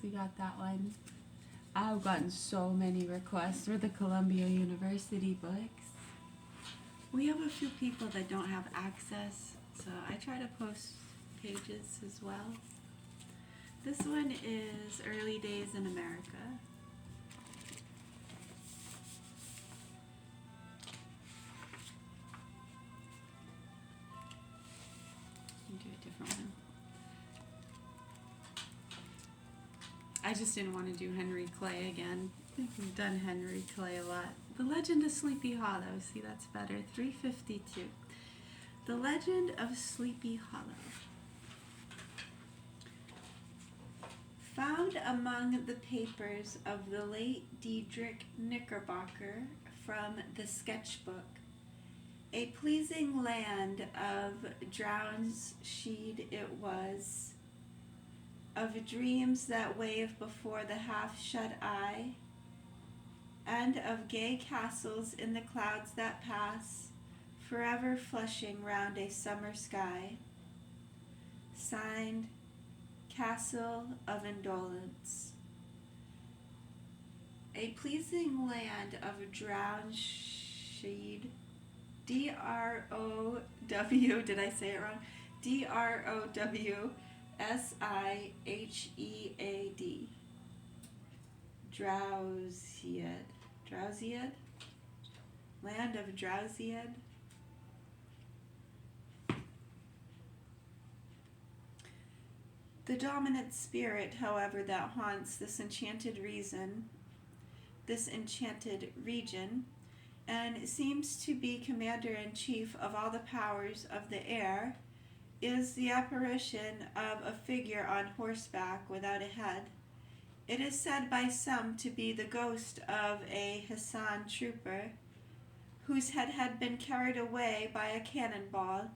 We got that one. I've gotten so many requests for the Columbia University books. We have a few people that don't have access, so I try to post pages as well. This one is Early Days in America. Do a different one. I just didn't want to do Henry Clay again. We've done Henry Clay a lot. The Legend of Sleepy Hollow. See, that's better. 352. The Legend of Sleepy Hollow. Found among the papers of the late Diedrich Knickerbocker from the sketchbook, a pleasing land of Drowsheed it was, of dreams that wave before the half-shut eye, and of gay castles in the clouds that pass, forever flushing round a summer sky. Signed, Castle of Indolence. A pleasing land of Drowsheed, D-R-O-W, did I say it wrong? D-R-O-W-S-I-H-E-A-D. Drowsheed. Drowsheed? Land of Drowsheed? The dominant spirit, however, that haunts this enchanted region, and seems to be commander-in-chief of all the powers of the air, is the apparition of a figure on horseback without a head. It is said by some to be the ghost of a Hassan trooper, whose head had been carried away by a cannonball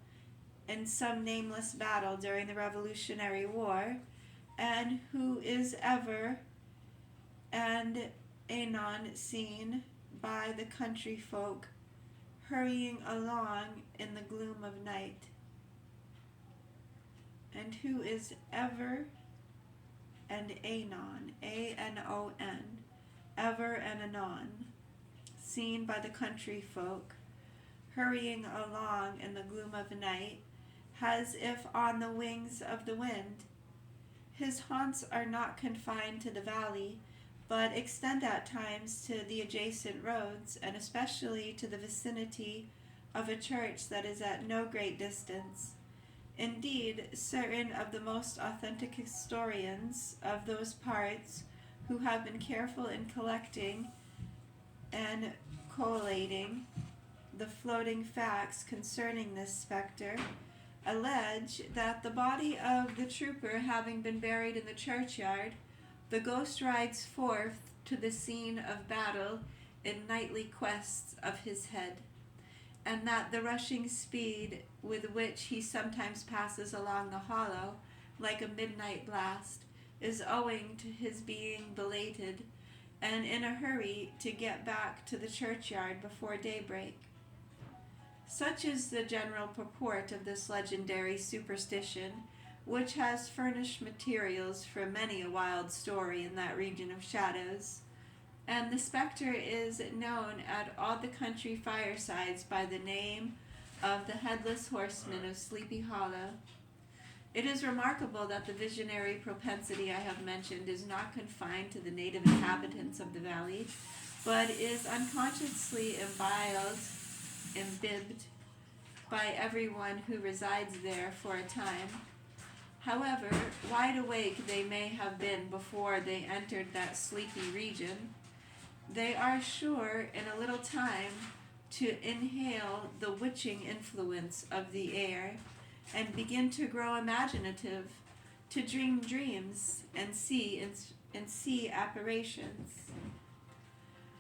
in some nameless battle during the Revolutionary War, and who is ever and anon seen by the country folk hurrying along in the gloom of night, and who is ever and anon, A-N-O-N, ever and anon, seen by the country folk hurrying along in the gloom of night, as if on the wings of the wind. His haunts are not confined to the valley, but extend at times to the adjacent roads, and especially to the vicinity of a church that is at no great distance. Indeed, certain of the most authentic historians of those parts, who have been careful in collecting and collating the floating facts concerning this spectre, allege that the body of the trooper having been buried in the churchyard, the ghost rides forth to the scene of battle in nightly quests of his head, and that the rushing speed with which he sometimes passes along the hollow, like a midnight blast, is owing to his being belated and in a hurry to get back to the churchyard before daybreak. Such is the general purport of this legendary superstition, which has furnished materials for many a wild story in that region of shadows, and the spectre is known at all the country firesides by the name of the Headless Horseman of Sleepy Hollow. It is remarkable that the visionary propensity I have mentioned is not confined to the native inhabitants of the valley, but is unconsciously imbibed by everyone who resides there for a time. However wide awake they may have been before they entered that sleepy region, they are sure in a little time to inhale the witching influence of the air and begin to grow imaginative, to dream dreams and see apparitions.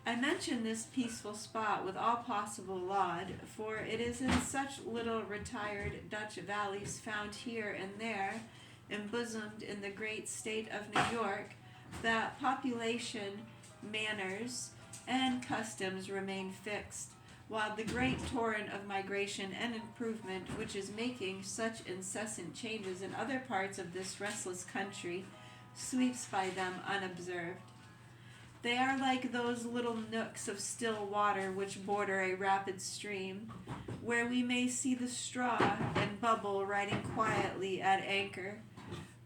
I mention this peaceful spot with all possible laud, for it is in such little retired Dutch valleys found here and there, embosomed in the great state of New York, that population, manners, and customs remain fixed, while the great torrent of migration and improvement which is making such incessant changes in other parts of this restless country sweeps by them unobserved. They are like those little nooks of still water which border a rapid stream, where we may see the straw and bubble riding quietly at anchor,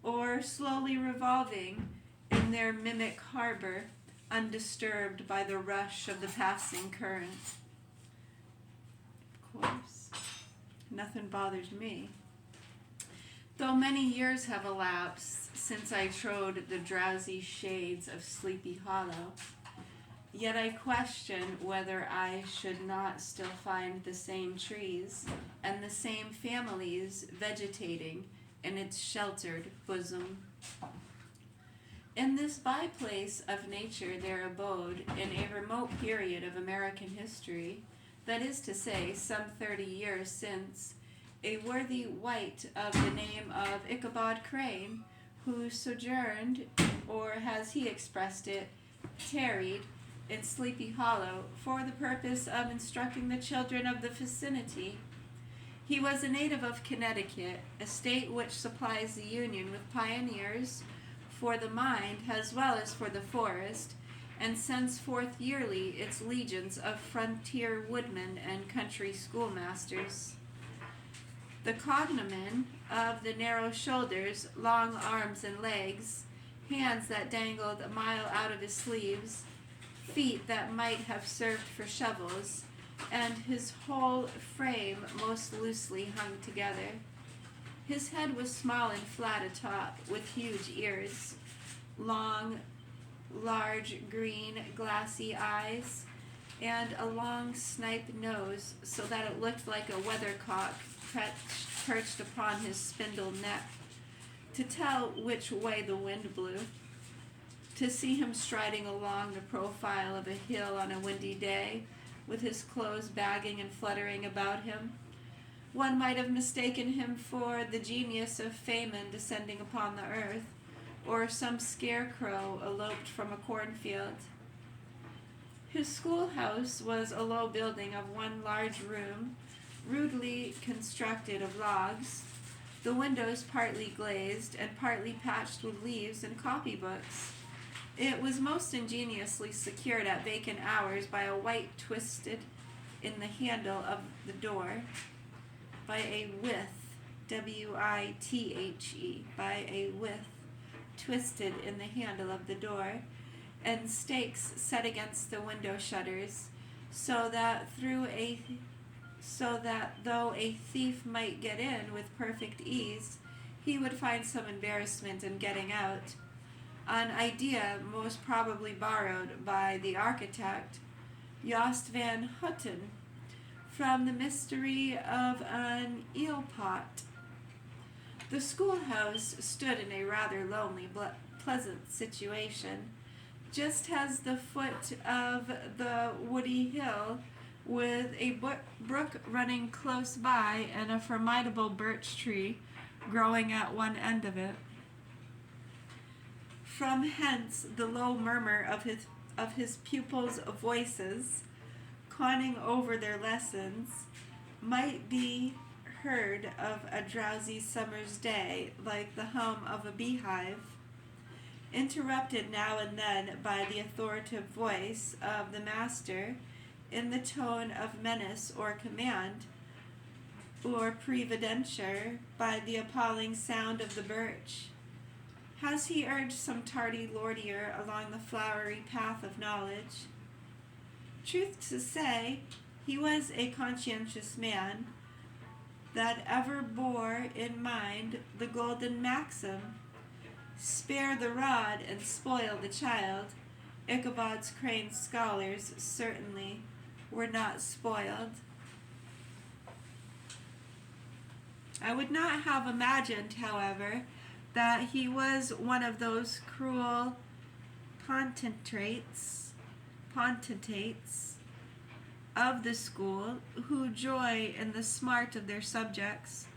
or slowly revolving in their mimic harbor, undisturbed by the rush of the passing current. Of course, nothing bothers me. Though many years have elapsed since I trod the drowsy shades of Sleepy Hollow, yet I question whether I should not still find the same trees and the same families vegetating in its sheltered bosom. In this byplace of nature there abode, in a remote period of American history, that is to say, some 30 years since, a worthy wight of the name of Ichabod Crane, who sojourned, or as he expressed it, tarried, in Sleepy Hollow for the purpose of instructing the children of the vicinity. He was a native of Connecticut, a state which supplies the Union with pioneers for the mind as well as for the forest, and sends forth yearly its legions of frontier woodmen and country schoolmasters. The cognomen of the narrow shoulders, long arms and legs, hands that dangled a mile out of his sleeves, feet that might have served for shovels, and his whole frame most loosely hung together. His head was small and flat atop, with huge ears, long, large, green, glassy eyes, and a long snipe nose, so that it looked like a weathercock perched upon his spindle neck, to tell which way the wind blew. To see him striding along the profile of a hill on a windy day, with his clothes bagging and fluttering about him, one might have mistaken him for the genius of Phaemon descending upon the earth, or some scarecrow eloped from a cornfield. His schoolhouse was a low building of one large room, rudely constructed of logs, the windows partly glazed and partly patched with leaves and copybooks. It was most ingeniously secured at vacant hours by a white twisted in the handle of the door, by a withe, W-I-T-H-E, by a withe twisted in the handle of the door, and stakes set against the window shutters, so that though a thief might get in with perfect ease, he would find some embarrassment in getting out. An idea most probably borrowed by the architect, Jost van Hutten, from the mystery of an eel pot. The schoolhouse stood in a rather lonely, pleasant situation, just as the foot of the woody hill, with a brook running close by and a formidable birch tree growing at one end of it. From hence the low murmur of his pupils' voices, conning over their lessons, might be heard of a drowsy summer's day, like the hum of a beehive, interrupted now and then by the authoritative voice of the master in the tone of menace or command, or preventure by the appalling sound of the birch. Has he urged some tardy lordlier along the flowery path of knowledge? Truth to say, he was a conscientious man, that ever bore in mind the golden maxim, spare the rod and spoil the child. Ichabod Crane's scholars certainly were not spoiled. I would not have imagined, however, that he was one of those cruel potentates of the school who joy in the smart of their subjects.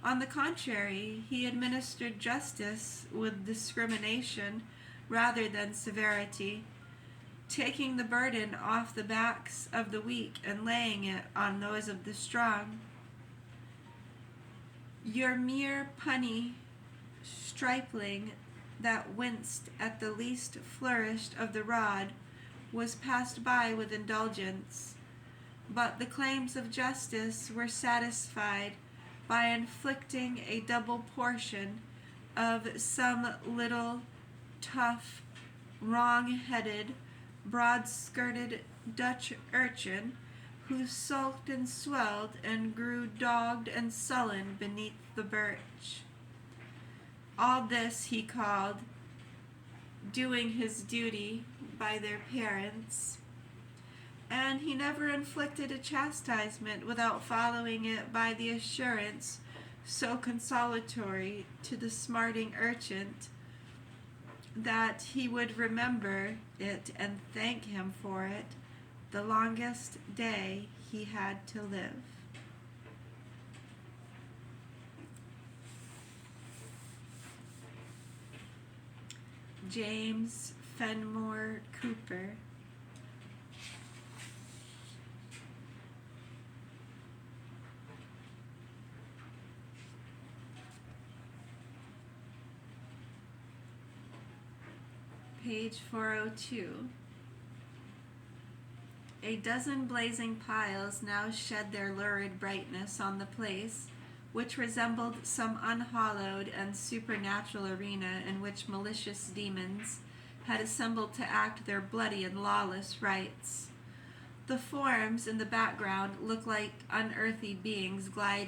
On the contrary, he administered justice with discrimination rather than severity, taking the burden off the backs of the weak and laying it on those of the strong. Your mere punny stripling that winced at the least flourish of the rod was passed by with indulgence, but the claims of justice were satisfied by inflicting a double portion of some little tough, wrong-headed, broad-skirted Dutch urchin who sulked and swelled and grew dogged and sullen beneath the birch. All this he called doing his duty by their parents, and he never inflicted a chastisement without following it by the assurance so consolatory to the smarting urchin that he would remember it and thank him for it the longest day he had to live. James Fenimore Cooper. Page 402. A dozen blazing piles now shed their lurid brightness on the place, which resembled some unhallowed and supernatural arena in which malicious demons had assembled to act their bloody and lawless rites. The forms in the background looked like unearthly beings gliding